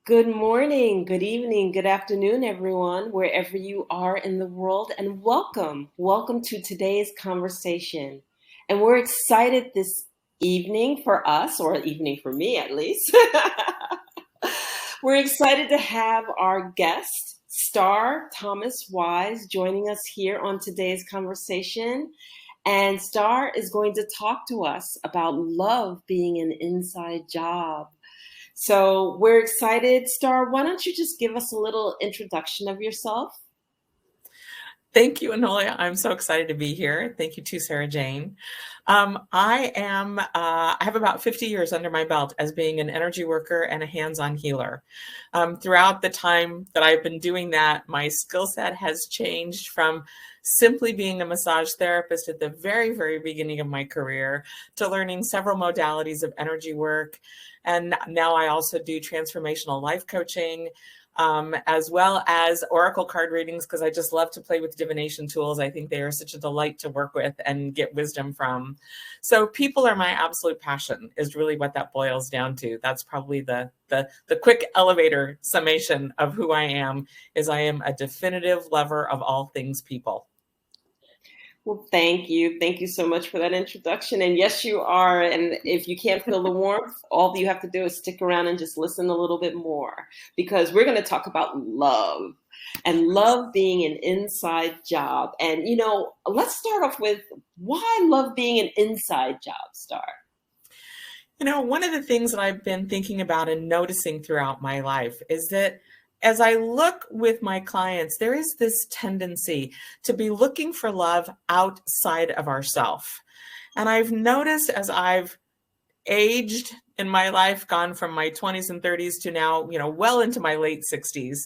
Good morning, good evening, good afternoon, everyone, wherever you are in the world, and welcome. Welcome to today's conversation. And we're excited this evening for us, or evening for me at least. We're excited to have our guest, Star Thomas Wyse, joining us here on today's conversation. And Star is going to talk to us about love being an inside job. So we're excited. Star, why don't you just give us a little introduction of yourself? Thank you, Enolia. I'm so excited to be here. Thank you to Sara Jane. I have about 50 years under my belt as being an energy worker and a hands-on healer. Throughout the time that I've been doing that, my skill set has changed from simply being a massage therapist at the very, very beginning of my career to learning several modalities of energy work. And now I also do transformational life coaching, as well as oracle card readings, because I just love to play with divination tools. I think they are such a delight to work with and get wisdom from. So people are my absolute passion is really what that boils down to. That's probably the quick elevator summation of who I am, is I am a definitive lover of all things people. Well, thank you. Thank you so much for that introduction. And yes, you are. And if you can't feel the warmth, all you have to do is stick around and just listen a little bit more, because we're going to talk about love and love being an inside job. And, let's start off with why love being an inside job, Star? One of the things that I've been thinking about and noticing throughout my life is that as I look with my clients, there is this tendency to be looking for love outside of ourselves. And I've noticed as I've aged in my life, gone from my 20s and 30s to now, well into my late 60s,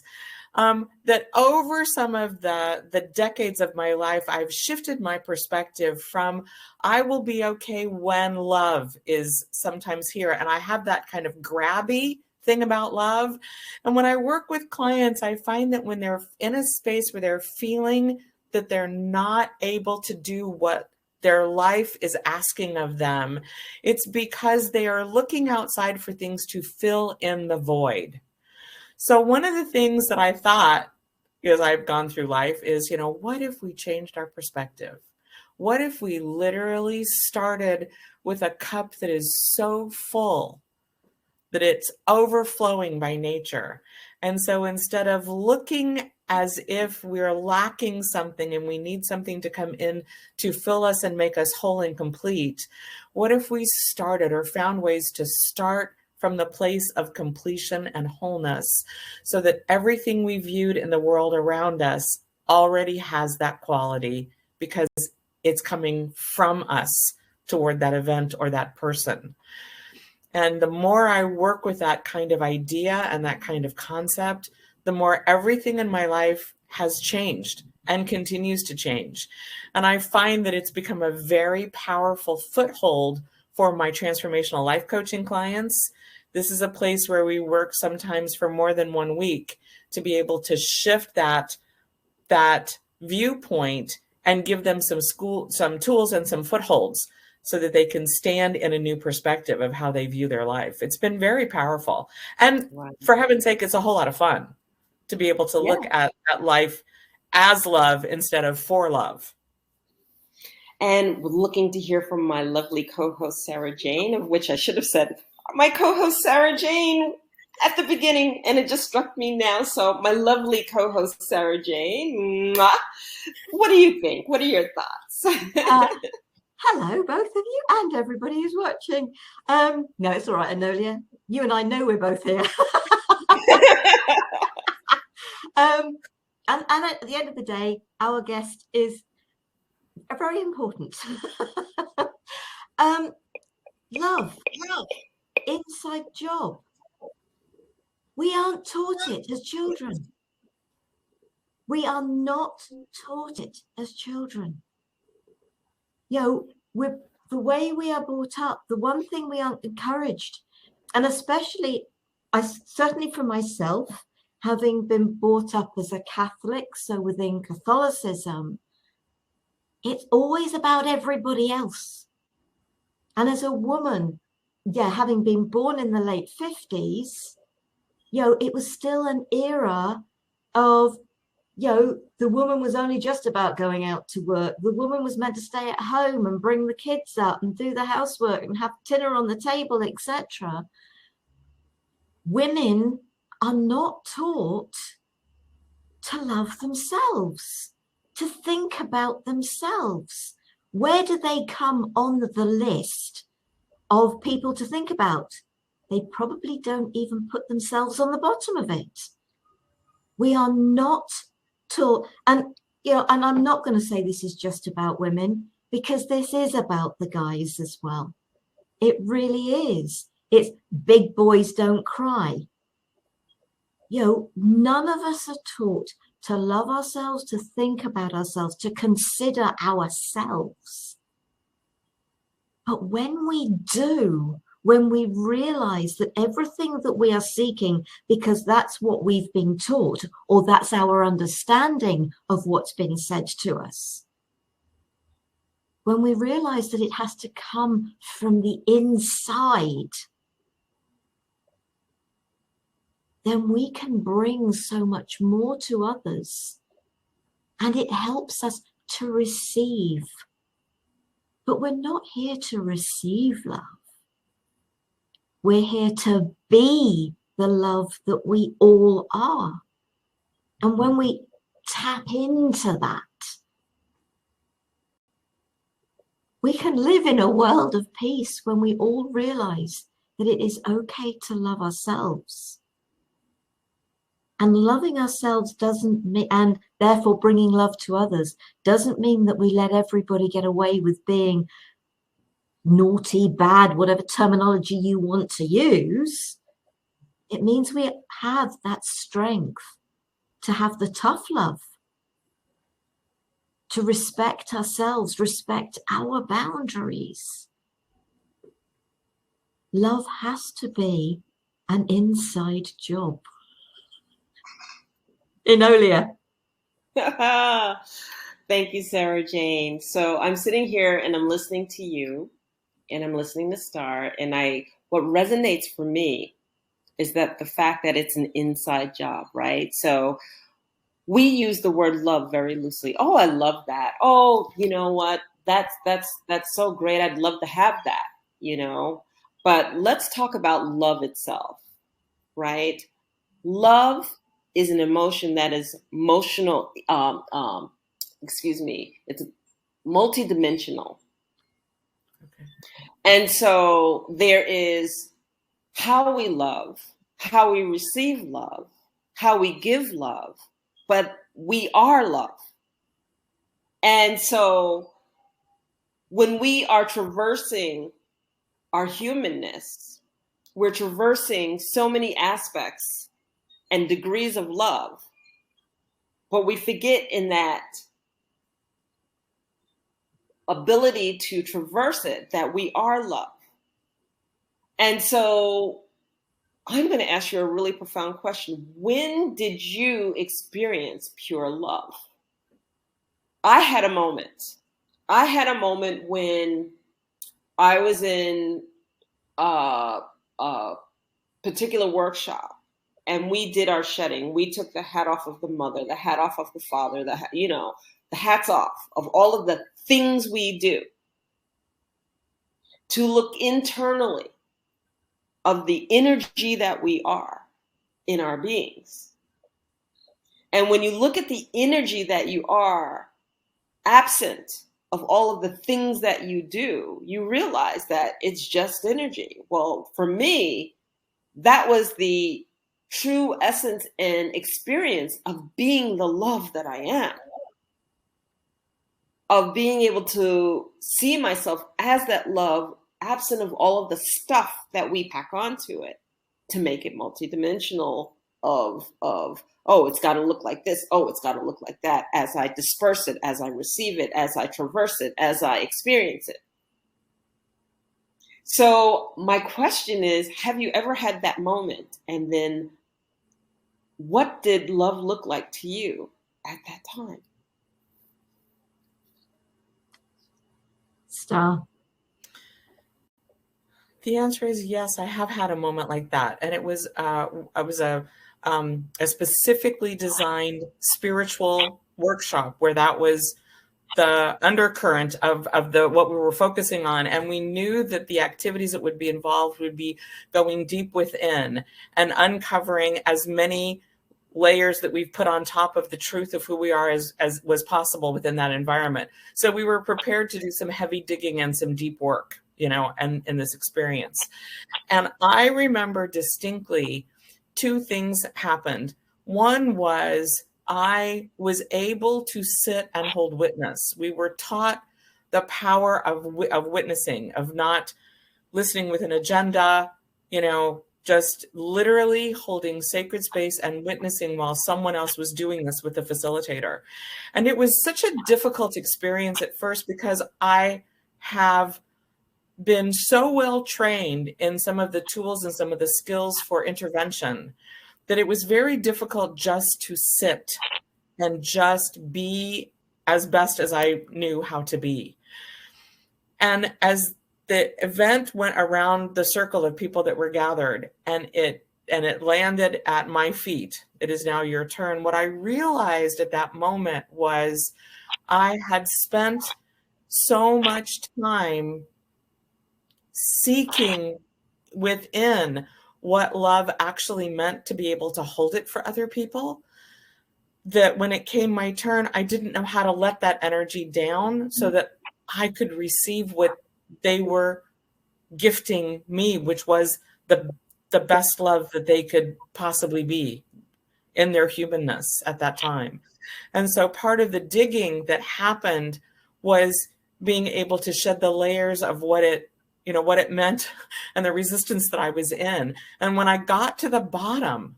that over some of the decades of my life, I've shifted my perspective from I will be okay when love is sometimes here. And I have that kind of grabby thing about love. And when I work with clients, I find that when they're in a space where they're feeling that they're not able to do what their life is asking of them, it's because they are looking outside for things to fill in the void. So one of the things that I thought as I've gone through life is, what if we changed our perspective? What if we literally started with a cup that is so full that it's overflowing by nature? And so instead of looking as if we're lacking something and we need something to come in to fill us and make us whole and complete, what if we started or found ways to start from the place of completion and wholeness, so that everything we viewed in the world around us already has that quality because it's coming from us toward that event or that person. And the more I work with that kind of idea and that kind of concept, the more everything in my life has changed and continues to change. And I find that it's become a very powerful foothold for my transformational life coaching clients. This is a place where we work sometimes for more than 1 week to be able to shift that viewpoint and give them some tools and some footholds so that they can stand in a new perspective of how they view their life. It's been very powerful. And for heaven's sake, it's a whole lot of fun to be able to look at life as love instead of for love. And looking to hear from my lovely co-host, Sara Jane, of which I should have said my co-host, Sara Jane, at the beginning, and it just struck me now. So my lovely co-host, Sara Jane, what do you think? What are your thoughts? Hello, both of you and everybody who's watching. No, it's all right, Enolia. You and I know we're both here. And at the end of the day, our guest is very important. Love, inside job. We aren't taught it as children. We are not taught it as children. The way we are brought up, the one thing we aren't encouraged, and especially, certainly for myself, having been brought up as a Catholic, so within Catholicism, it's always about everybody else. And as a woman, having been born in the late 50s, it was still an era of, the woman was only just about going out to work. The woman was meant to stay at home and bring the kids up and do the housework and have dinner on the table, etc. Women are not taught to love themselves, to think about themselves. Where do they come on the list of people to think about? They probably don't even put themselves on the bottom of it. We are not taught, and and I'm not going to say this is just about women, because this is about the guys as well. It really is. It's big boys don't cry. None of us are taught to love ourselves, to think about ourselves, to consider ourselves. But when we do, when we realize that everything that we are seeking, because that's what we've been taught, or that's our understanding of what's been said to us, when we realize that it has to come from the inside, then we can bring so much more to others, and it helps us to receive. But we're not here to receive love. We're here to be the love that we all are. And when we tap into that, we can live in a world of peace when we all realize that it is okay to love ourselves. And loving ourselves doesn't mean, and therefore bringing love to others, doesn't mean that we let everybody get away with being naughty, bad, whatever terminology you want to use. It means we have that strength to have the tough love, to respect ourselves, respect our boundaries. Love has to be an inside job. Enolia. Thank you, Sara Jane. So I'm sitting here and I'm listening to you and I'm listening to Star, and what resonates for me is that the fact that it's an inside job, right? So we use the word love very loosely. Oh, I love that. Oh, you know what? That's so great. I'd love to have that, But let's talk about love itself, right? Love is an emotion that is emotional. It's multidimensional. Okay. And so there is how we love, how we receive love, how we give love, but we are love. And so when we are traversing our humanness, we're traversing so many aspects and degrees of love, but we forget in that ability to traverse it that we are love. And so I'm going to ask you a really profound question. When did you experience pure love? I had a moment. I had a moment when I was in a particular workshop and we did our shedding. We took the hat off of the mother, the hat off of the father, the hats off of all of the things we do to look internally of the energy that we are in our beings. And when you look at the energy that you are, absent of all of the things that you do, you realize that it's just energy. Well, for me, that was the true essence and experience of being the love that I am, of being able to see myself as that love, absent of all of the stuff that we pack onto it to make it multidimensional of oh, it's got to look like this, oh, it's got to look like that, as I disperse it, as I receive it, as I traverse it, as I experience it. So my question is, have you ever had that moment? And then what did love look like to you at that time? Star. The answer is yes. I have had a moment like that, and it was a specifically designed spiritual workshop where that was the undercurrent of the what we were focusing on, and we knew that the activities that would be involved would be going deep within and uncovering as many layers that we've put on top of the truth of who we are as was possible within that environment. So we were prepared to do some heavy digging and some deep work, and in this experience. And I remember distinctly two things happened. One was I was able to sit and hold witness. We were taught the power of witnessing, of not listening with an agenda, just literally holding sacred space and witnessing while someone else was doing this with the facilitator. And it was such a difficult experience at first because I have been so well trained in some of the tools and some of the skills for intervention that it was very difficult just to sit and just be as best as I knew how to be. And as the event went around the circle of people that were gathered and it landed at my feet, it is now your turn. What I realized at that moment was I had spent so much time seeking within what love actually meant to be able to hold it for other people, that when it came my turn, I didn't know how to let that energy down so that I could receive what they were gifting me, which was the best love that they could possibly be in their humanness at that time. And so part of the digging that happened was being able to shed the layers of what it meant and the resistance that I was in. And when I got to the bottom,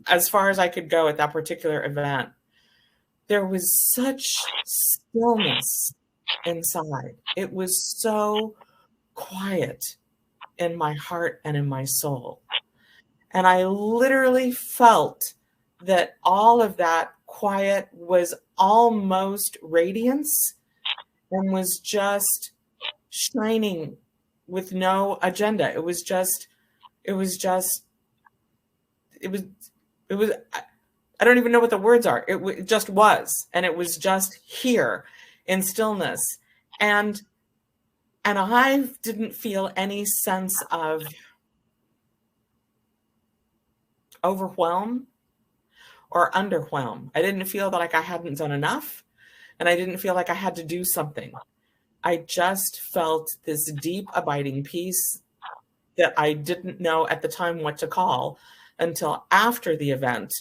as far as I could go at that particular event, there was such stillness inside. It was so quiet in my heart and in my soul. And I literally felt that all of that quiet was almost radiance and was just shining with no agenda. It was I don't even know what the words are. It just was, and it was just here in stillness. And I didn't feel any sense of overwhelm or underwhelm. I didn't feel like I hadn't done enough, and I didn't feel like I had to do something. I just felt this deep abiding peace that I didn't know at the time what to call until after the event,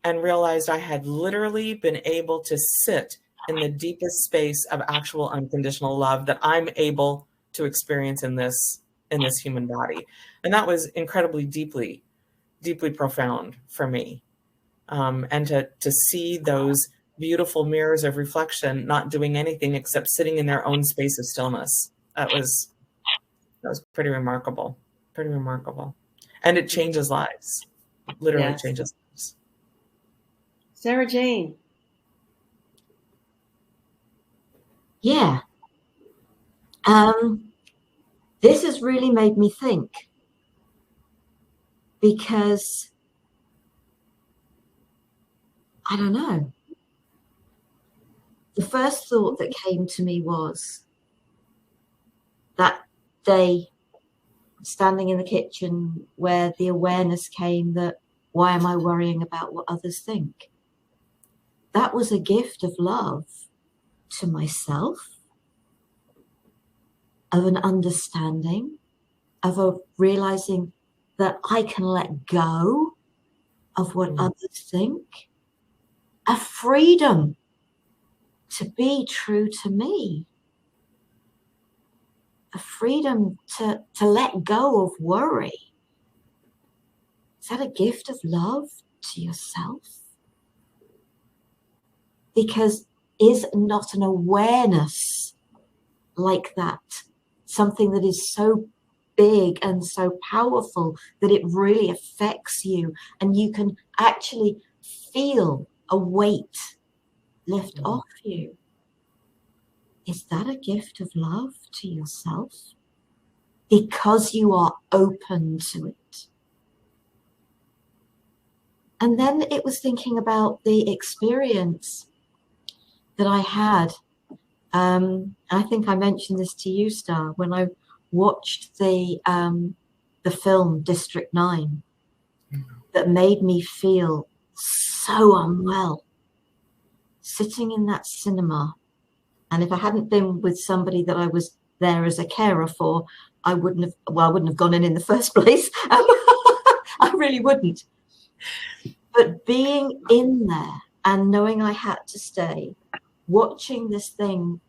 and realized I had literally been able to sit in the deepest space of actual unconditional love that I'm able to experience in this human body. And that was incredibly deeply, deeply profound for me. And to see those beautiful mirrors of reflection not doing anything except sitting in their own space of stillness. That was pretty remarkable. Pretty remarkable. And it changes lives. Literally changes lives. Sara Jane. Yeah. This has really made me think, because I don't know. The first thought that came to me was that day standing in the kitchen where the awareness came that, why am I worrying about what others think? That was a gift of love to myself, of an understanding, of a realizing that I can let go of what others think, a freedom to be true to me, a freedom to let go of worry. Is that a gift of love to yourself? Because is not an awareness like that something that is so big and so powerful that it really affects you, and you can actually feel a weight lift off you? Is that a gift of love to yourself? because you are open to it. And then it was thinking about the experience that I had. I think I mentioned this to you, Star, when I watched the film District 9, that made me feel so unwell, sitting in that cinema. And if I hadn't been with somebody that I was there as a carer for, I wouldn't have gone in the first place. I really wouldn't. But being in there and knowing I had to stay, watching this film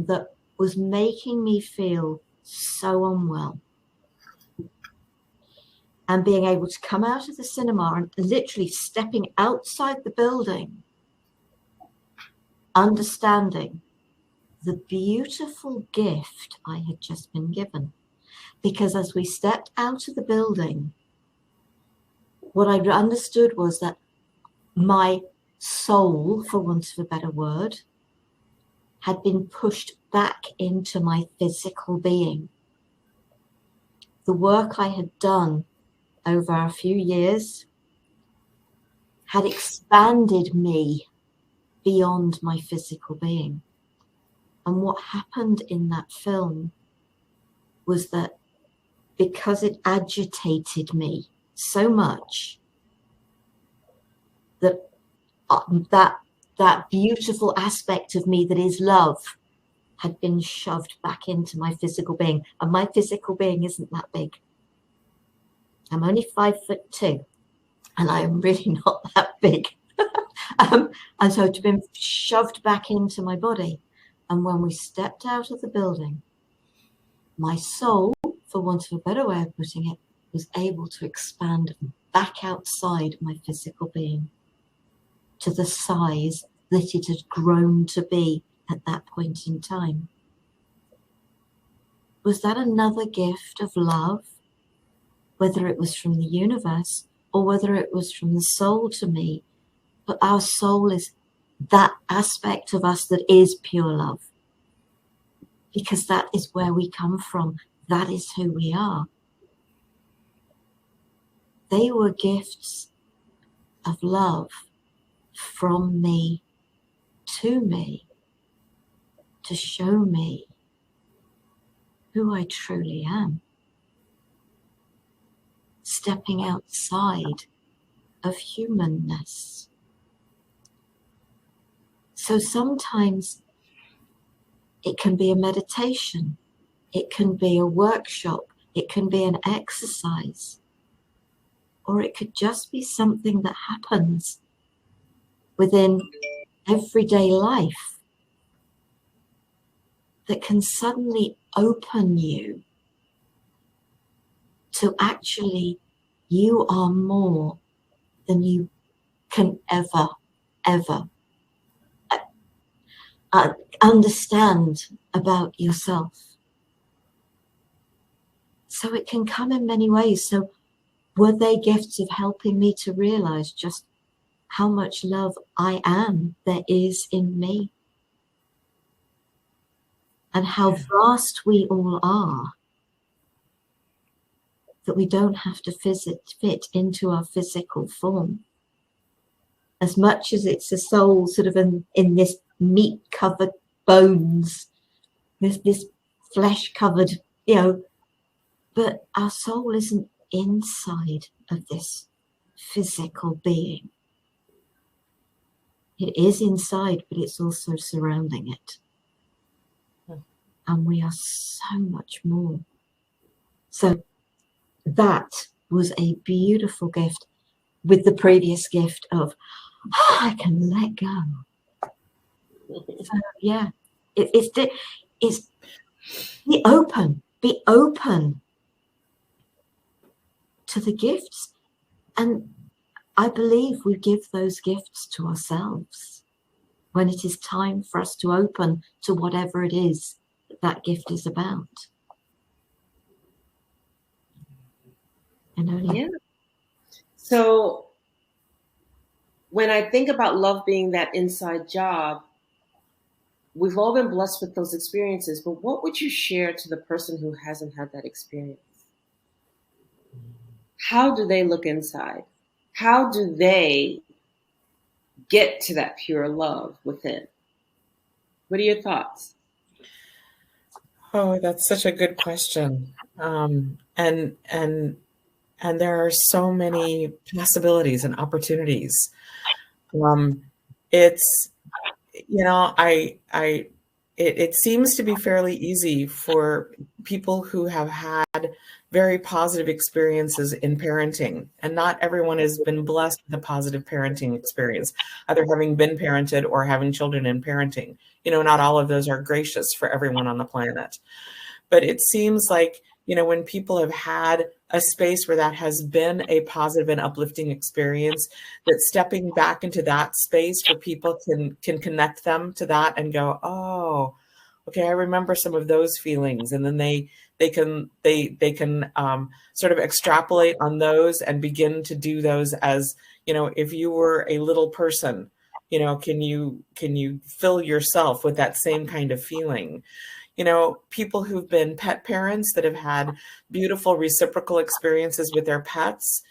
that was making me feel so unwell, and being able to come out of the cinema and literally stepping outside the building, understanding the beautiful gift I had just been given. Because as we stepped out of the building, what I understood was that my soul, for want of a better word, had been pushed back into my physical being. The work I had done over a few years had expanded me beyond my physical being. And what happened in that film was that because it agitated me so much, that that beautiful aspect of me that is love had been shoved back into my physical being. And my physical being isn't that big. I'm only 5'2", and I am really not that big. And so to be shoved back into my body. And when we stepped out of the building, my soul, for want of a better way of putting it, was able to expand back outside my physical being to the size that it had grown to be at that point in time. Was that another gift of love, whether it was from the universe or whether it was from the soul to me? But our soul is that aspect of us that is pure love, because that is where we come from. That is who we are. They were gifts of love from me, to show me who I truly am. Stepping outside of humanness. So sometimes it can be a meditation, it can be a workshop, it can be an exercise, or it could just be something that happens within everyday life that can suddenly open you to actually, you are more than you can ever understand about yourself. So it can come in many ways. So were they gifts of helping me to realize just how much love I am, there is in me, and how vast we all are, that we don't have to fit into our physical form. As much as it's a soul sort of in this meat-covered bones, this flesh-covered, but our soul isn't inside of this physical being. It is inside, but it's also surrounding it. And we are so much more. So that was a beautiful gift, with the previous gift of, I can let go. So yeah, it's be open to the gifts. And I believe we give those gifts to ourselves when it is time for us to open to whatever it is that gift is about. Yeah. So when I think about love being that inside job, we've all been blessed with those experiences, but what would you share to the person who hasn't had that experience? How do they look inside? How do they get to that pure love within? What are your thoughts? Oh, that's such a good question. And there are so many possibilities and opportunities. It's, it seems to be fairly easy for people who have had very positive experiences in parenting, and not everyone has been blessed with a positive parenting experience, either having been parented or having children in parenting. Not all of those are gracious for everyone on the planet. But it seems like, when people have had a space where that has been a positive and uplifting experience, that stepping back into that space for people can connect them to that and go, oh, okay, I remember some of those feelings. And then they can sort of extrapolate on those and begin to do those as, if you were a little person, can you fill yourself with that same kind of feeling? People who've been pet parents that have had beautiful reciprocal experiences with their pets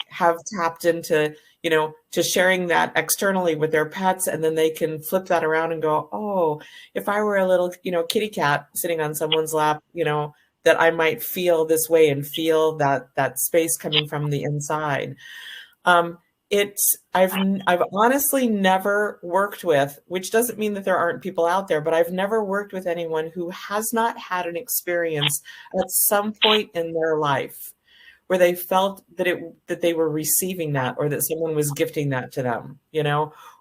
have tapped into, to sharing that externally with their pets. And then they can flip that around and go, oh, if I were a little, kitty cat sitting on someone's lap, that I might feel this way and feel that space coming from the inside. I've honestly never worked with, which doesn't mean that there aren't people out there, but I've never worked with anyone who has not had an experience at some point in their life where they felt that they were receiving that, or that someone was gifting that to them,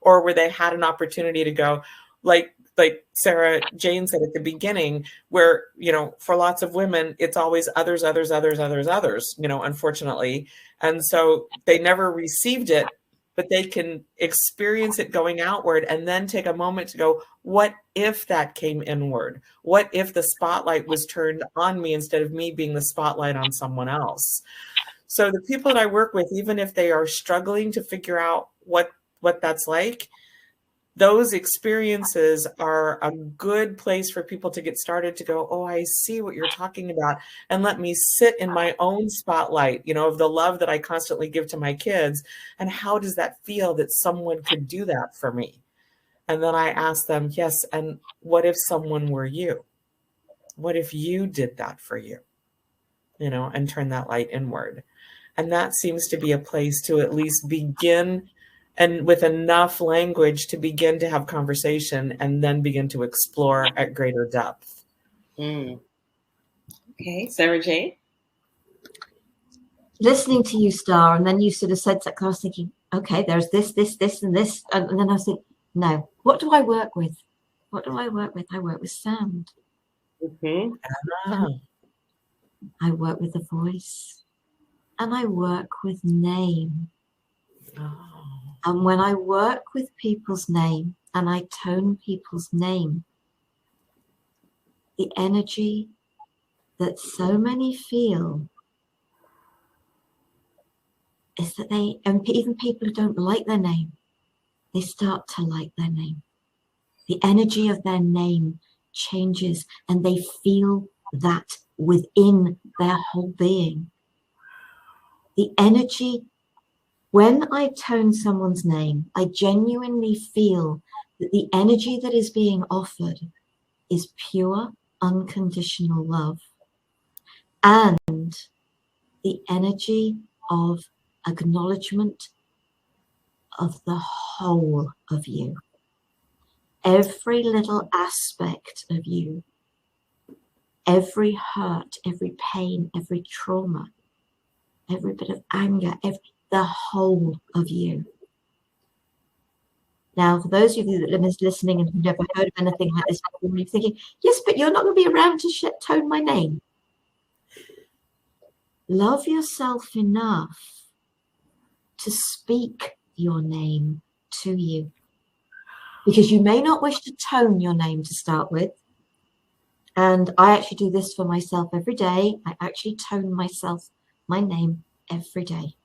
or where they had an opportunity to go, like Sara Jane said at the beginning, where, for lots of women, it's always others, unfortunately. And so they never received it, but they can experience it going outward and then take a moment to go, what if that came inward? What if the spotlight was turned on me instead of me being the spotlight on someone else? So the people that I work with, even if they are struggling to figure out what that's like, those experiences are a good place for people to get started, to go, oh, I see what you're talking about. And let me sit in my own spotlight, of the love that I constantly give to my kids. And how does that feel that someone could do that for me? And then I ask them, yes, and what if someone were you? What if you did that for you? And turn that light inward. And that seems to be a place to at least begin, and with enough language to begin to have conversation and then begin to explore at greater depth. Okay, Sara Jane? Listening to you, Star, and then you sort of said something, I was thinking, okay, there's this, and this. And then I was thinking, no, what do I work with? What do I work with? I work with sound. I work with the voice. And I work with name. And when I work with people's name and I tone people's name, the energy that so many feel is that and even people who don't like their name, they start to like their name. The energy of their name changes and they feel that within their whole being. The energy, when I tone someone's name, I genuinely feel that the energy that is being offered is pure, unconditional love, and the energy of acknowledgement of the whole of you. Every little aspect of you, every hurt, every pain, every trauma, every bit of anger, the whole of you. Now, for those of you that are listening and who've never heard of anything like this before, you're thinking, yes, but you're not going to be around to tone my name. Love yourself enough to speak your name to you. Because you may not wish to tone your name to start with. And I actually do this for myself every day. I actually tone my name every day.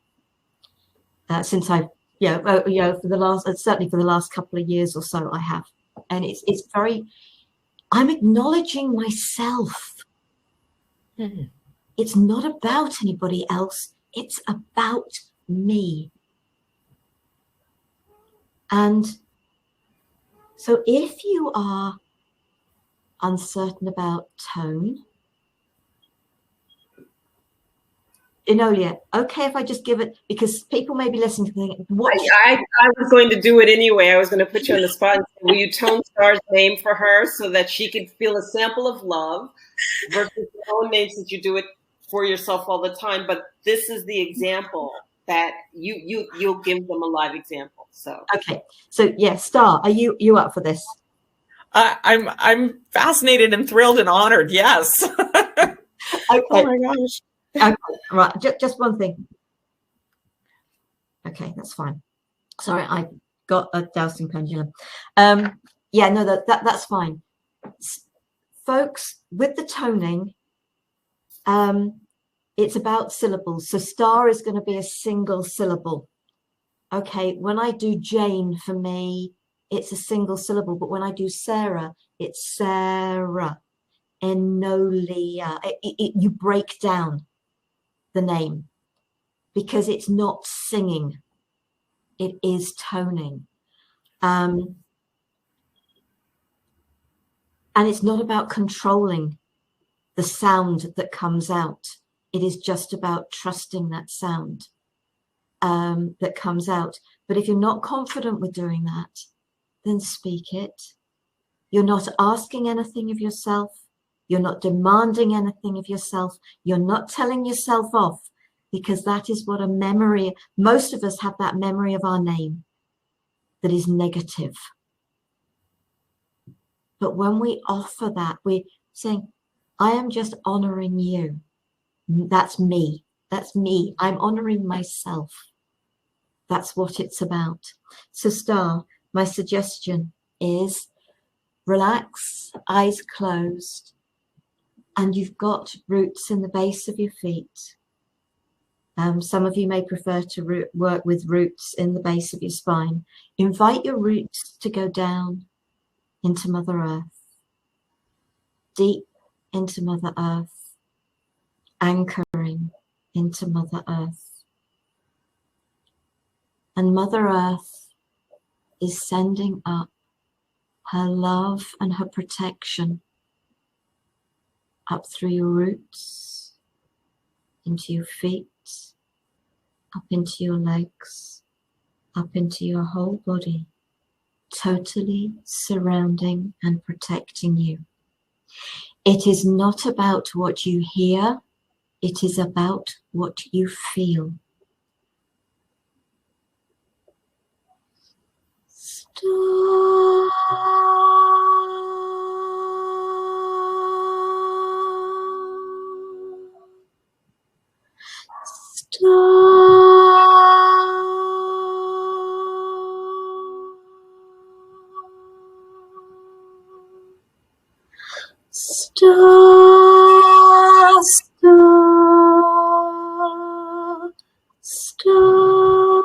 Since I've, for the last, certainly for the last couple of years or so, I have. And it's very, I'm acknowledging myself. Mm-hmm. It's not about anybody else. It's about me. And so if you are uncertain about tone, Enolia, okay if I just give it, because people may be listening to think, what? I was going to do it anyway. I was going to put you on the spot. Will you tone Star's name for her so that she could feel a sample of love versus your own name, since you do it for yourself all the time? But this is the example that you'll give them a live example. So okay, so yeah, Star, are you up for this? I'm fascinated and thrilled and honored. Yes. Okay. Oh my gosh. Okay, right. Just one thing. Okay, that's fine. Sorry, I got a dowsing pendulum. Yeah, no, that's fine. Folks, with the toning, it's about syllables. So Star is going to be a single syllable. Okay, when I do Jane, for me, it's a single syllable. But when I do Sarah, it's Sarah. Enolia. You break down the name because it's not singing. It is toning. And it's not about controlling the sound that comes out. It is just about trusting that sound that comes out. But if you're not confident with doing that, then speak it. You're not asking anything of yourself. You're not demanding anything of yourself. You're not telling yourself off, because that is what a memory, most of us have that memory of our name that is negative. But when we offer that, we're saying, I am just honoring you. That's me. That's me. I'm honoring myself. That's what it's about. So Star, my suggestion is relax, eyes closed, and you've got roots in the base of your feet. Some of you may prefer to work with roots in the base of your spine. Invite your roots to go down into Mother Earth, deep into Mother Earth, anchoring into Mother Earth. And Mother Earth is sending up her love and her protection up through your roots, into your feet, up into your legs, up into your whole body, totally surrounding and protecting you. It is not about what you hear, it is about what you feel. Stop. Stop. Stop. Stop.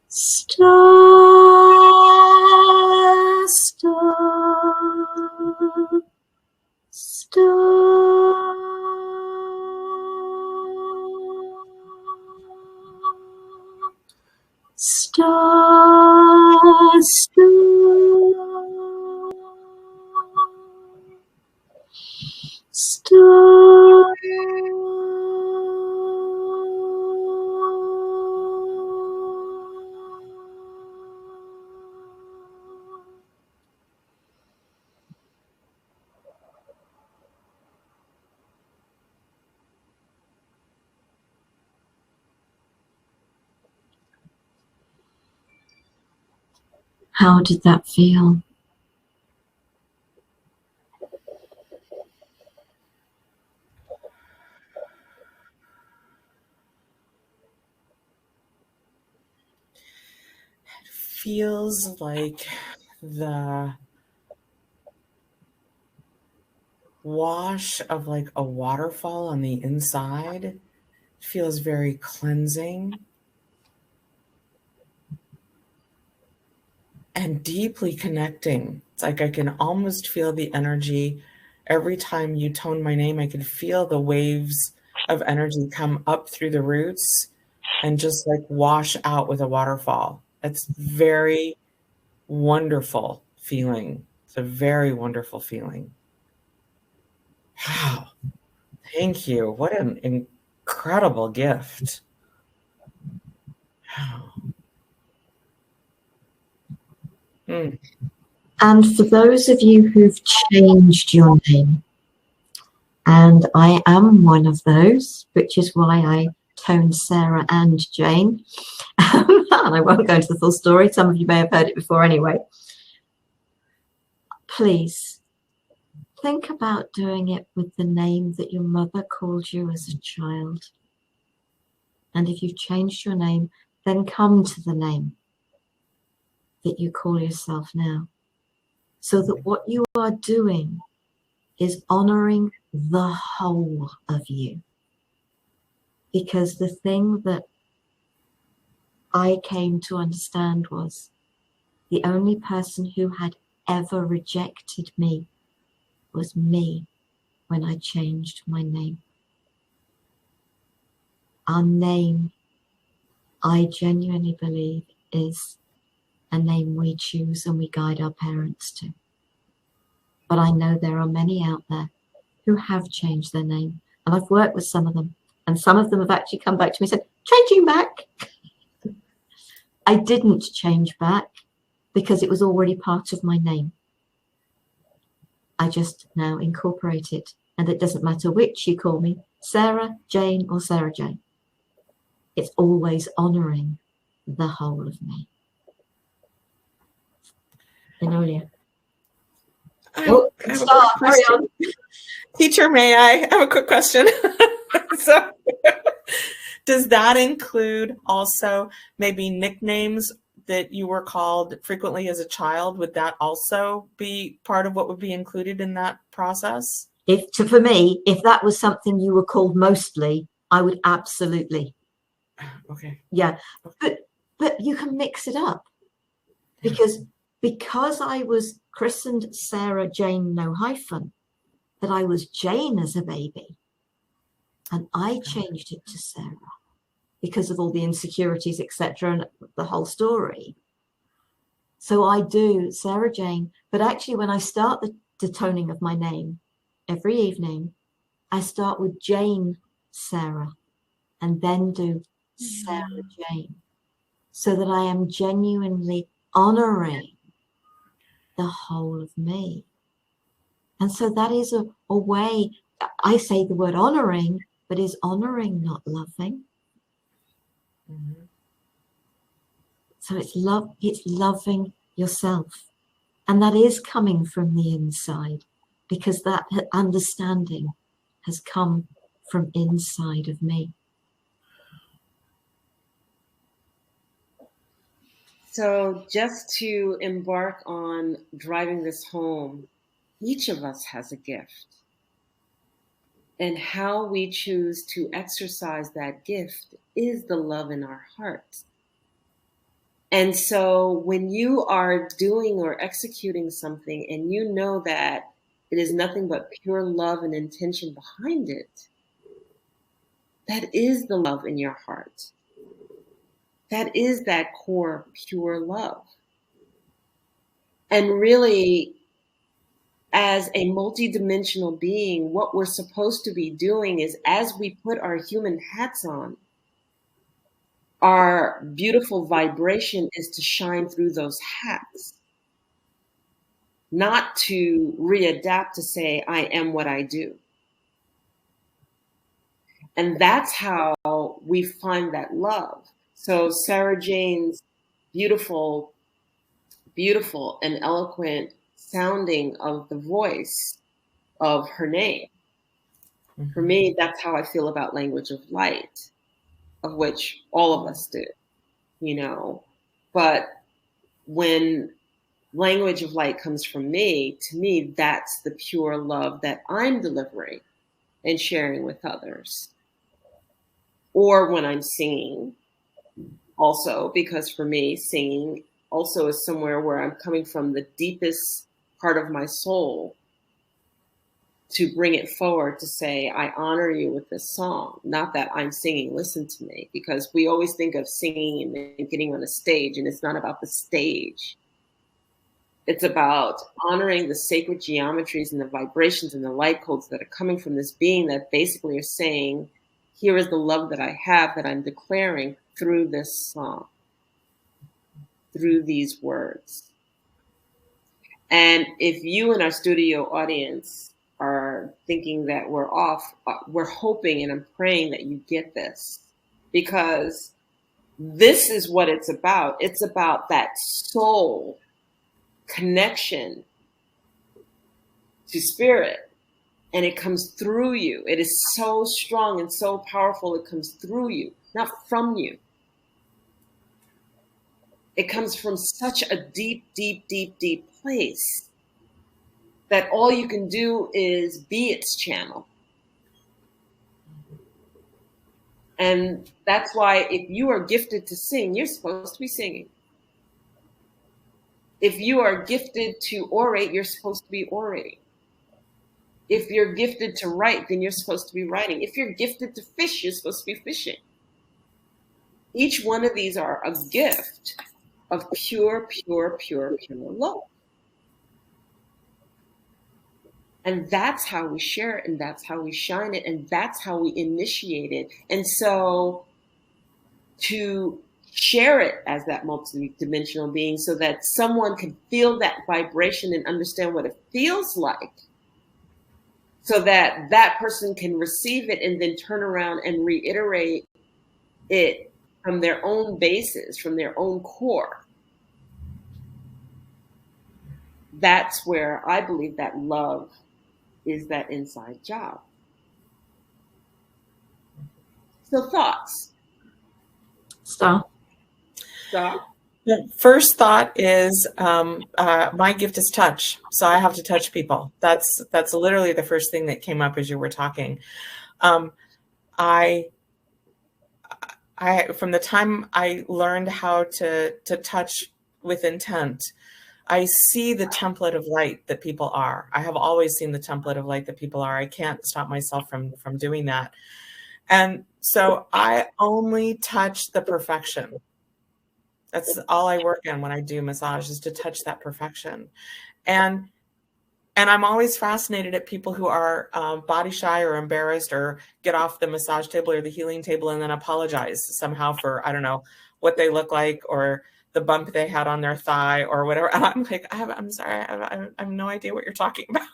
Stop. Stop. Stop. Stop. Stop. How did that feel? Feels like the wash of like a waterfall on the inside. Feels very cleansing. and deeply connecting. It's like I can almost feel the energy. Every time you tone my name, I can feel the waves of energy come up through the roots and just like wash out with a waterfall. It's very wonderful feeling. It's a very wonderful feeling. Wow. Thank you. What an incredible gift. Wow. Mm. And for those of you who've changed your name, and I am one of those, which is why I toned Sarah and Jane. And I won't go into the full story. Some of you may have heard it before anyway. Please think about doing it with the name that your mother called you as a child. And if you've changed your name, then come to the name that you call yourself now. So that what you are doing is honoring the whole of you. Because the thing that I came to understand was the only person who had ever rejected me was me when I changed my name. Our name, I genuinely believe, is a name we choose and we guide our parents to. But I know there are many out there who have changed their name. And I've worked with some of them. And some of them have actually come back to me and said, changing back. I didn't change back because it was already part of my name. I just now incorporate it. And it doesn't matter which you call me, Sarah, Jane, or Sara Jane. It's always honoring the whole of me. Enolia. Oh, I have a quick question. Teacher, may I have a quick question? So, does that include also maybe nicknames that you were called frequently as a child? Would that also be part of what would be included in that process? For me, if that was something you were called mostly, I would absolutely. Okay. Yeah, but you can mix it up because I was christened Sarah Jane no hyphen, that I was Jane as a baby, and I changed it to Sarah because of all the insecurities, etc., and the whole story. So I do Sarah Jane, but actually when I start the toning of my name every evening, I start with Jane Sarah and then do Sarah Jane, so that I am genuinely honoring the whole of me. And so that is a way, I say the word honoring, but is honoring not loving? Mm-hmm. So it's loving yourself. And that is coming from the inside, because that understanding has come from inside of me. So just to embark on driving this home, each of us has a gift. And how we choose to exercise that gift is the love in our hearts. And so when you are doing or executing something and you know that it is nothing but pure love and intention behind it, that is the love in your heart. That is that core pure love. And really, as a multidimensional being, what we're supposed to be doing is, as we put our human hats on, our beautiful vibration is to shine through those hats, not to readapt to say, I am what I do. And that's how we find that love. So Sara Jane's beautiful, beautiful and eloquent sounding of the voice of her name. Mm-hmm. For me, that's how I feel about language of light, of which all of us do, you know. But when language of light comes from me, to me, that's the pure love that I'm delivering and sharing with others. Or when I'm singing, also, because for me, singing also is somewhere where I'm coming from the deepest part of my soul to bring it forward to say, I honor you with this song. Not that I'm singing, listen to me, because we always think of singing and getting on a stage, and it's not about the stage. It's about honoring the sacred geometries and the vibrations and the light codes that are coming from this being that basically are saying, here is the love that I have that I'm declaring through this song, through these words. And if you in our studio audience are thinking that we're off, we're hoping and I'm praying that you get this, because this is what it's about. It's about that soul connection to spirit, and it comes through you. It is so strong and so powerful. It comes through you, not from you. It comes from such a deep, deep, deep, deep place that all you can do is be its channel. And that's why if you are gifted to sing, you're supposed to be singing. If you are gifted to orate, you're supposed to be orating. If you're gifted to write, then you're supposed to be writing. If you're gifted to fish, you're supposed to be fishing. Each one of these are a gift of pure, pure, pure, pure love. And that's how we share it, and that's how we shine it, and that's how we initiate it. And so to share it as that multidimensional being so that someone can feel that vibration and understand what it feels like, so that that person can receive it and then turn around and reiterate it from their own basis, from their own core. That's where I believe that love is that inside job. So thoughts? Star? The first thought is my gift is touch, so I have to touch people. That's literally the first thing that came up as you were talking. I from the time I learned how to touch with intent, I see the template of light that people are. I have always seen the template of light that people are. I can't stop myself from doing that. And so I only touch the perfection. That's all I work on when I do massage, is to touch that perfection. And I'm always fascinated at people who are body shy or embarrassed or get off the massage table or the healing table and then apologize somehow for, I don't know, what they look like or the bump they had on their thigh or whatever. And I'm like, I'm sorry, I have no idea what you're talking about.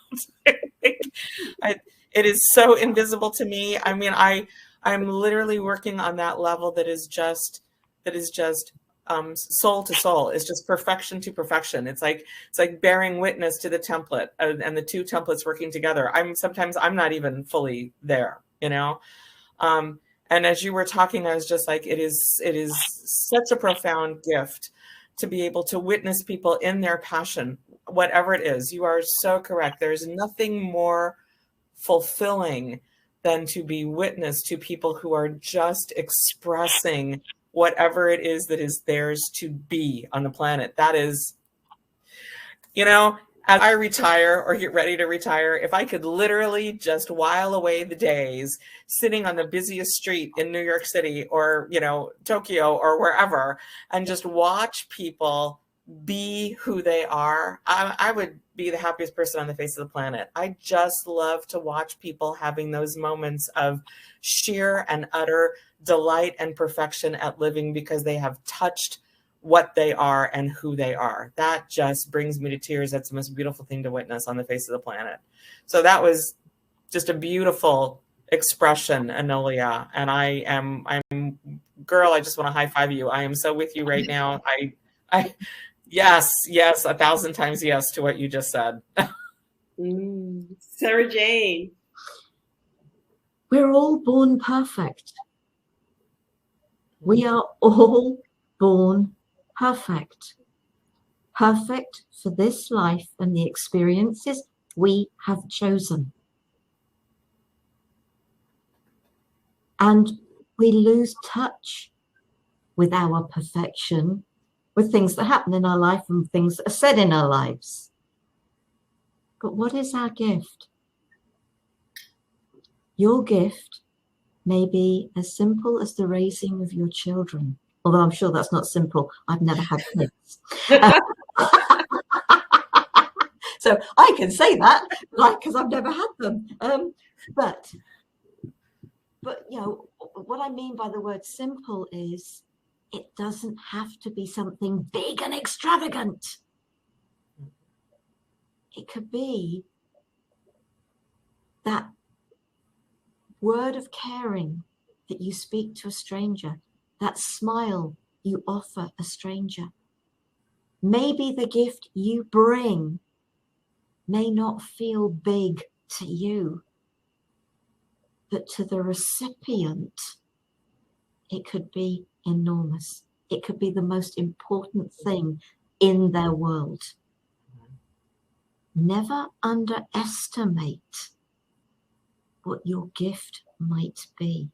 It is so invisible to me. I mean, I'm literally working on that level that is just soul to soul. It's just perfection to perfection. It's like bearing witness to the template and the two templates working together. Sometimes I'm not even fully there, you know. And as you were talking, I was just like, it is such a profound gift to be able to witness people in their passion, whatever it is. You are so correct. There's nothing more fulfilling than to be witness to people who are just expressing whatever it is that is theirs to be on the planet. That is, you know, as I retire or get ready to retire, if I could literally just while away the days sitting on the busiest street in New York City or, you know, Tokyo or wherever, and just watch people be who they are, I would be the happiest person on the face of the planet. I just love to watch people having those moments of sheer and utter delight and perfection at living because they have touched what they are and who they are. That just brings me to tears. That's the most beautiful thing to witness on the face of the planet. So that was just a beautiful expression, Enolia. And I'm girl, I just want to high five you. I am so with you right now. I yes, 1,000 times yes to what you just said. Sara Jane. We're all born perfect. We are all born perfect. Perfect for this life and the experiences we have chosen. And we lose touch with our perfection with things that happen in our life and things that are said in our lives. But what is our gift? Your gift may be as simple as the raising of your children, although I'm sure that's not simple. I've never had kids. So I can say that, because I've never had them. But you know, what I mean by the word simple is it doesn't have to be something big and extravagant. It could be that word of caring that you speak to a stranger, that smile you offer a stranger. Maybe the gift you bring may not feel big to you, but to the recipient, it could be enormous. It could be the most important thing in their world. Never underestimate what your gift might be.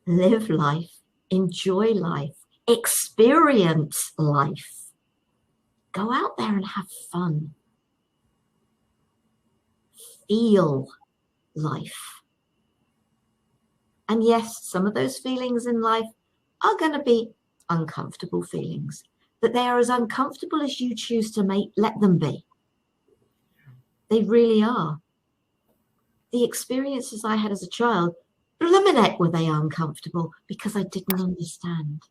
Live life, enjoy life, experience life. Go out there and have fun. Feel life. And yes, some of those feelings in life are going to be uncomfortable feelings, but they are as uncomfortable as you choose to let them be. They really are. The experiences I had as a child, bluminette were they uncomfortable because I didn't understand.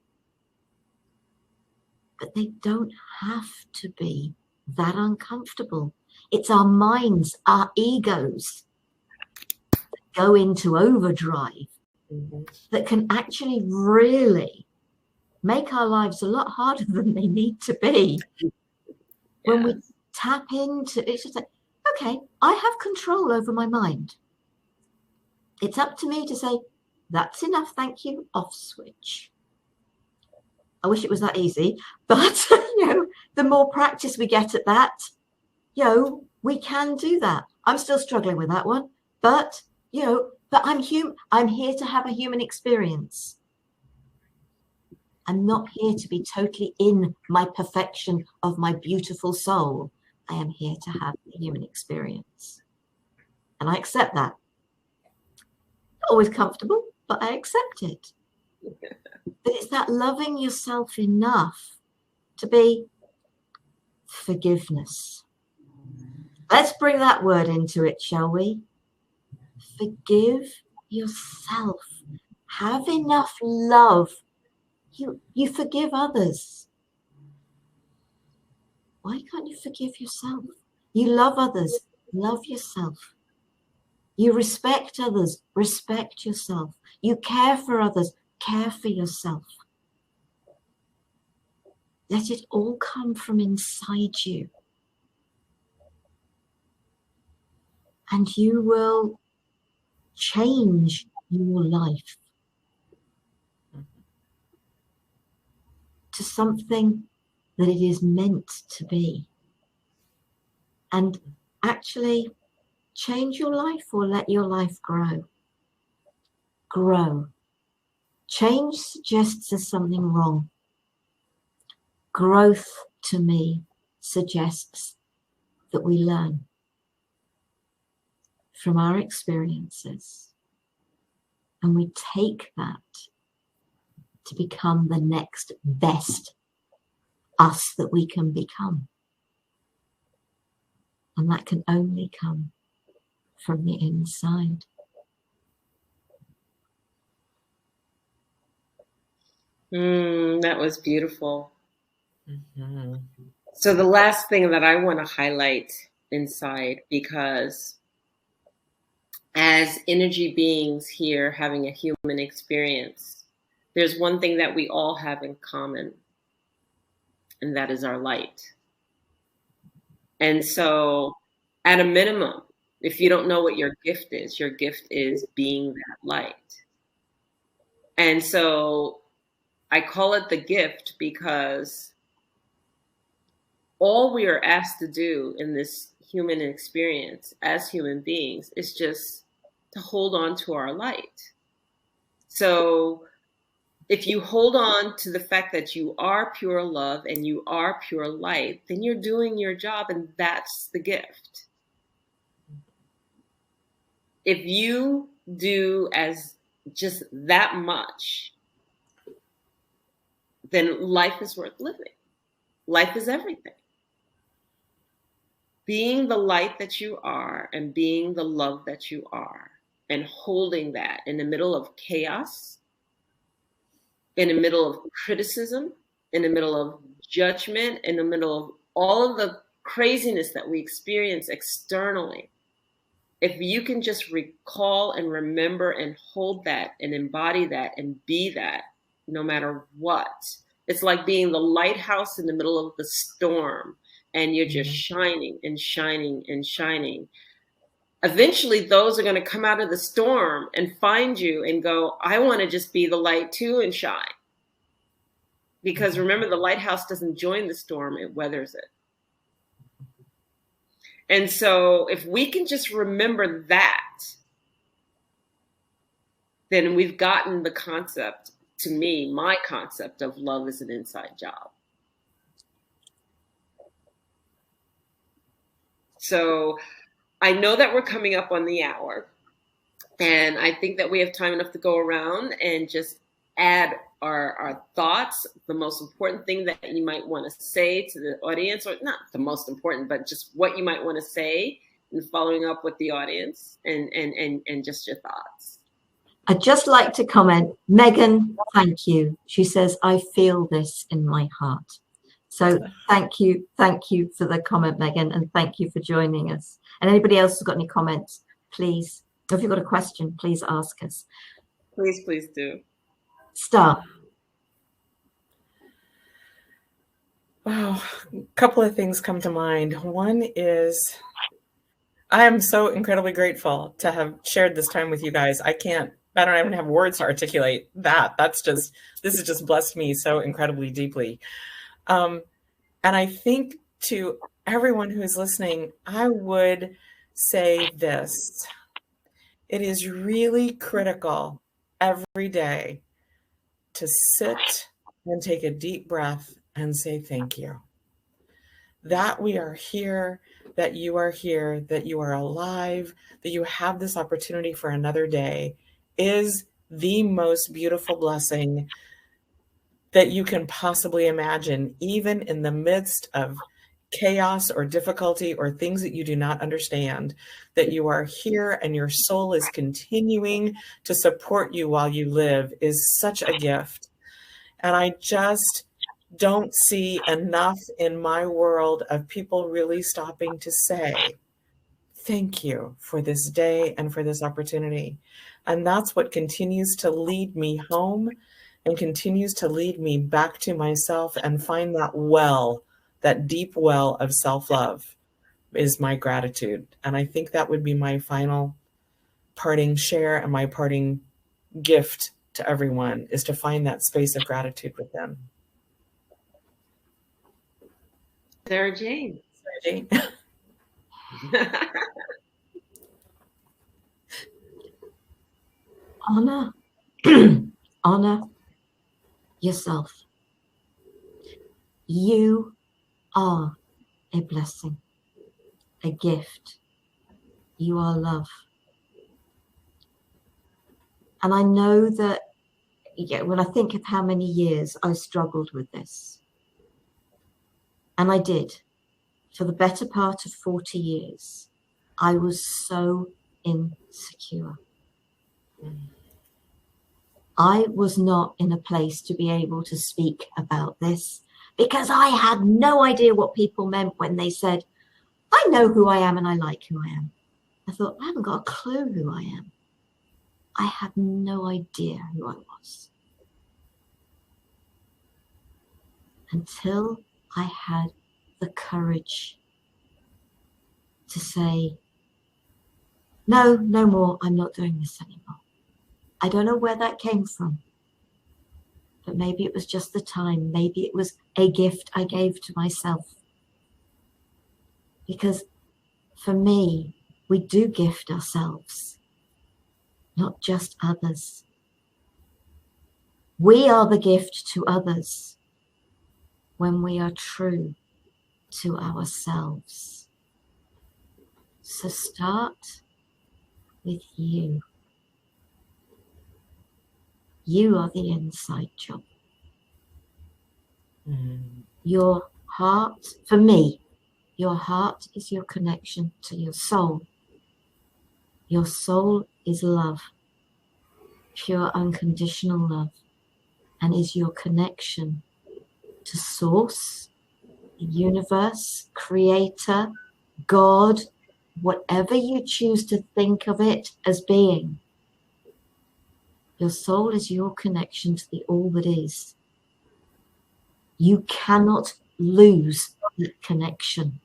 But they don't have to be that uncomfortable. It's our minds, our egos that go into overdrive that can actually really make our lives a lot harder than they need to be. When we tap into, it's just like, okay, I have control over my mind. It's up to me to say, that's enough, thank you, off switch. I wish it was that easy, but the more practice we get at that, we can do that. I'm still struggling with that one, but I'm here to have a human experience. I'm not here to be totally in my perfection of my beautiful soul. I am here to have a human experience. And I accept that. Not always comfortable, but I accept it. But it's that loving yourself enough to be forgiveness. Let's bring that word into it, shall we? Forgive yourself. Have enough love. You forgive others. Why can't you forgive yourself? You love others. Love yourself. You respect others. Respect yourself. You care for others. Care for yourself. Let it all come from inside you. And you will change your life to something that it is meant to be. And actually change your life or let your life grow. Grow. Change suggests there's something wrong. Growth, to me, suggests that we learn from our experiences and we take that to become the next best us that we can become. And that can only come from the inside. That was beautiful. Mm-hmm. So the last thing that I want to highlight inside, because as energy beings here having a human experience, there's one thing that we all have in common, and that is our light. And so at a minimum, if you don't know what your gift is being that light. And so I call it the gift because all we are asked to do in this human experience as human beings is just to hold on to our light. So If you hold on to the fact that you are pure love and you are pure light, then you're doing your job, and that's the gift. If you do as just that much, then life is worth living. Life is everything. Being the light that you are and being the love that you are and holding that in the middle of chaos, in the middle of criticism, in the middle of judgment, in the middle of all of the craziness that we experience externally. If you can just recall and remember and hold that and embody that and be that, no matter what, it's like being the lighthouse in the middle of the storm, and you're just shining and shining and shining. Eventually, those are going to come out of the storm and find you and go, I want to just be the light too and shine. Because remember, the lighthouse doesn't join the storm, it weathers it. And so if we can just remember that, then we've gotten the concept, to me, my concept of love is an inside job. So I know that we're coming up on the hour, and I think that we have time enough to go around and just add our thoughts, the most important thing that you might want to say to the audience, or not the most important, but just what you might want to say and following up with the audience and just your thoughts. I'd just like to comment, Megan, thank you. She says, I feel this in my heart. So thank you for the comment, Megan, and thank you for joining us. And anybody else who's got any comments, please, if you've got a question, please ask us. Please do. Star. Wow, a couple of things come to mind. One is I am so incredibly grateful to have shared this time with you guys. I don't even have words to articulate that. This has just blessed me so incredibly deeply. And I think to everyone who is listening, I would say this. It is really critical every day to sit and take a deep breath and say thank you. That we are here, that you are here, that you are alive, that you have this opportunity for another day is the most beautiful blessing that you can possibly imagine, even in the midst of chaos or difficulty or things that you do not understand, that you are here and your soul is continuing to support you while you live is such a gift. And I just don't see enough in my world of people really stopping to say, thank you for this day and for this opportunity. And that's what continues to lead me home and continues to lead me back to myself and find that well, that deep well of self-love is my gratitude. And I think that would be my final parting share and my parting gift to everyone is to find that space of gratitude with them. Sara Jane. Sara Jane. Honor yourself. You are a blessing, a gift. You are love. And I know that, when I think of how many years I struggled with this, and I did, for the better part of 40 years, I was so insecure. I was not in a place to be able to speak about this because I had no idea what people meant when they said, I know who I am and I like who I am. I thought, I haven't got a clue who I am. I had no idea who I was. Until I had the courage to say, no more, I'm not doing this anymore. I don't know where that came from, but maybe it was just the time. Maybe it was a gift I gave to myself. Because for me, we do gift ourselves, not just others. We are the gift to others when we are true to ourselves. So start with you. You are the inside job. Your heart, for me, your heart is your connection to your soul. Your soul is love, pure unconditional love, and is your connection to source, the universe, creator, God, whatever you choose to think of it as being. Your soul is your connection to the all that is. You cannot lose that connection.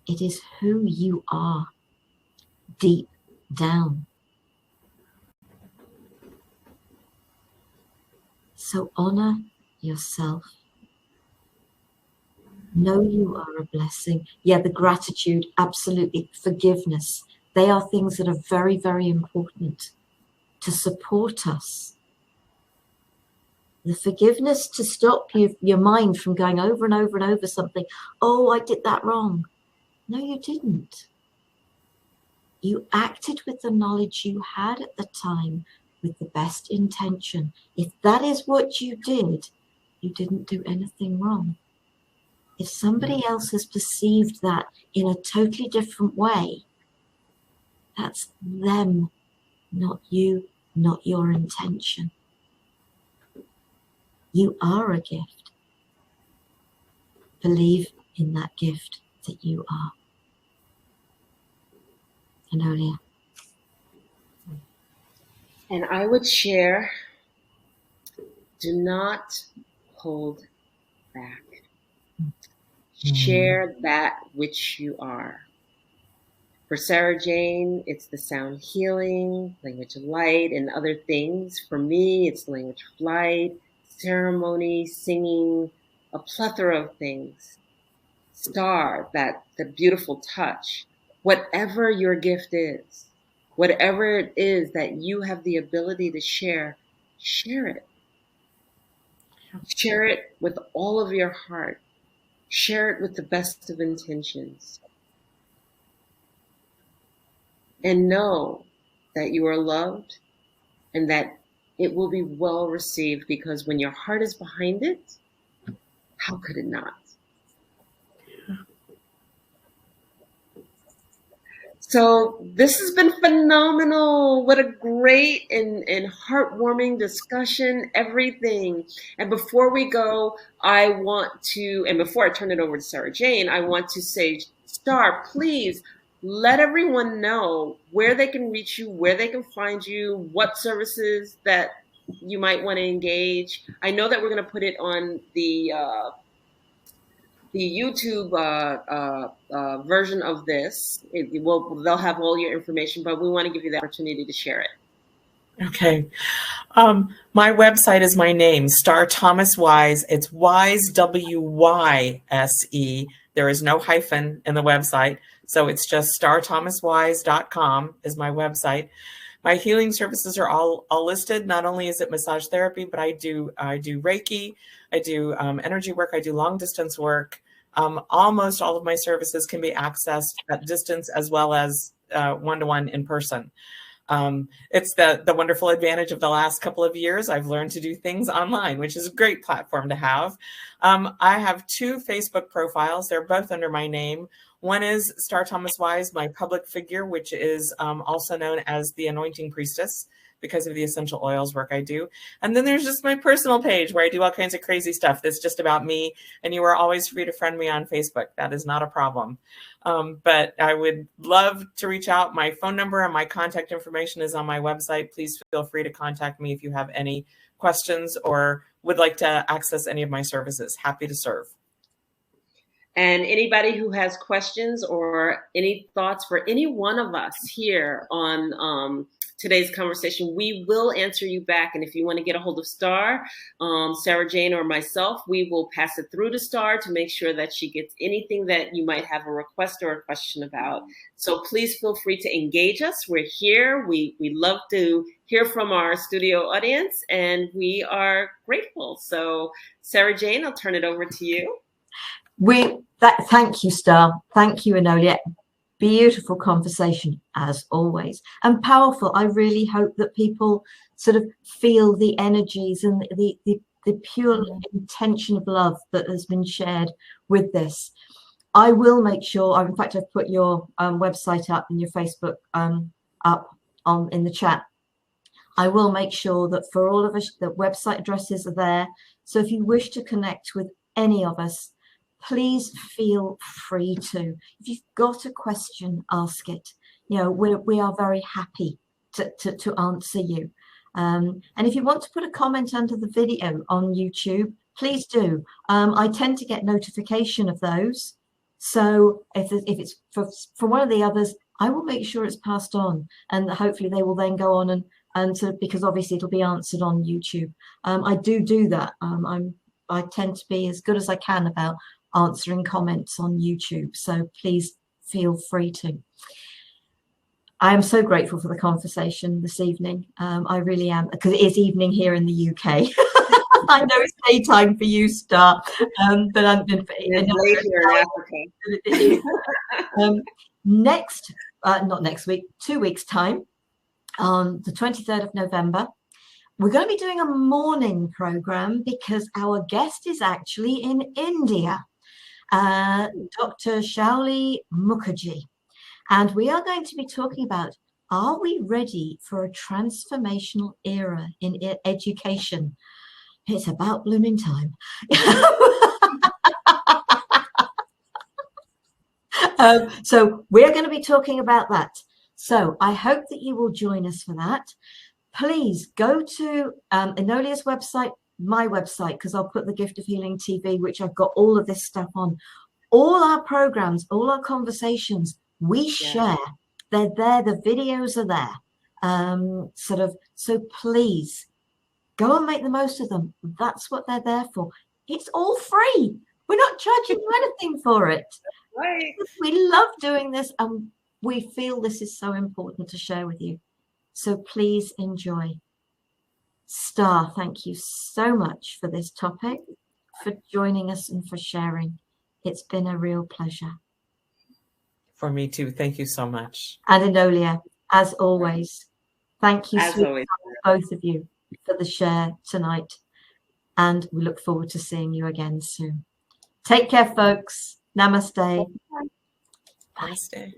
It is who you are deep down. So honor yourself. Know you are a blessing. Yeah, the gratitude, absolutely. Forgiveness. They are things that are very, very important to support us. The forgiveness to stop your mind from going over and over and over something. Oh, I did that wrong. No, you didn't. You acted with the knowledge you had at the time, with the best intention. If that is what you did, you didn't do anything wrong. If somebody else has perceived that in a totally different way, that's them, not you, not your intention. You are a gift. Believe in that gift that you are. Enolia. And I would share, do not hold back. Share that which you are. For Sara Jane, it's the sound healing, language of light, and other things. For me, it's language of light, ceremony, singing, a plethora of things. Star, the beautiful touch. Whatever your gift is, whatever it is that you have the ability to share, share it. Share it with all of your heart. Share it with the best of intentions. And know that you are loved and that it will be well received, because when your heart is behind it, how could it not? So this has been phenomenal. What a great and heartwarming discussion, everything. And before we go, before I turn it over to Sara Jane, I want to say, Star, please let everyone know where they can reach you, where they can find you, what services that you might want to engage. I know that we're going to put it on the YouTube version of this. They'll have all your information, but we want to give you the opportunity to share it. Okay. My website is my name, Star Thomas Wyse. It's Wyse, W-Y-S-E. There is no hyphen in the website. So it's just starthomaswyse.com is my website. My healing services are all listed. Not only is it massage therapy, but I do Reiki, I do energy work, I do long distance work. Almost all of my services can be accessed at distance as well as one-to-one in person. It's the wonderful advantage of the last couple of years. I've learned to do things online, which is a great platform to have. I have 2 Facebook profiles. They're both under my name. One is Star Thomas Wyse, my public figure, which is also known as the Anointing Priestess, because of the essential oils work I do. And then there's just my personal page where I do all kinds of crazy stuff that's just about me. And you are always free to friend me on Facebook. That is not a problem. But I would love to reach out. My phone number and my contact information is on my website. Please feel free to contact me if you have any questions or would like to access any of my services. Happy to serve. And anybody who has questions or any thoughts for any one of us here on today's conversation, we will answer you back. And if you want to get a hold of Star, Sara Jane, or myself, we will pass it through to Star to make sure that she gets anything that you might have a request or a question about. So please feel free to engage us. We're here. We love to hear from our studio audience, and we are grateful. So Sara Jane, I'll turn it over to you. Thank you, Star. Thank you, Enolia. Beautiful conversation as always, and powerful. I really hope that people sort of feel the energies and the pure intention of love that has been shared with this. I will make sure, in fact, I've put your website up and your Facebook up in the chat. I will make sure that for all of us, the website addresses are there. So if you wish to connect with any of us, please feel free to. If you've got a question, ask it. You know, we are very happy to answer you. And if you want to put a comment under the video on YouTube, please do. I tend to get notification of those. So if it's for one of the others, I will make sure it's passed on, and hopefully they will then go on and sort of, because obviously it'll be answered on YouTube. I do that. I tend to be as good as I can about answering comments on YouTube, so please feel free to. I am so grateful for the conversation this evening. I really am, because it is evening here in the UK. I know it's daytime for you, Star, but I'm late here in Africa. Not next week, 2 weeks' time, on the 23rd of November, we're going to be doing a morning program because our guest is actually in India. Dr. Shauli Mukherjee, and we are going to be talking about, are we ready for a transformational era in education? It's about blooming time. So we're going to be talking about that. So I hope that you will join us for that. Please go to Enolia's website, my website, because I'll put the Gift of Healing TV, which I've got all of this stuff on. All our programs, all our conversations, we share. They're there. The videos are there. So please go and make the most of them. That's what they're there for. It's all free. We're not charging you anything for it. Right. We love doing this, and we feel this is so important to share with you. So please enjoy. Star, thank you so much for this topic, for joining us and for sharing. It's been a real pleasure. For me too. Thank you so much. And Enolia, as always, thank you, always, both of you, for the share tonight. And we look forward to seeing you again soon. Take care, folks. Namaste. Namaste.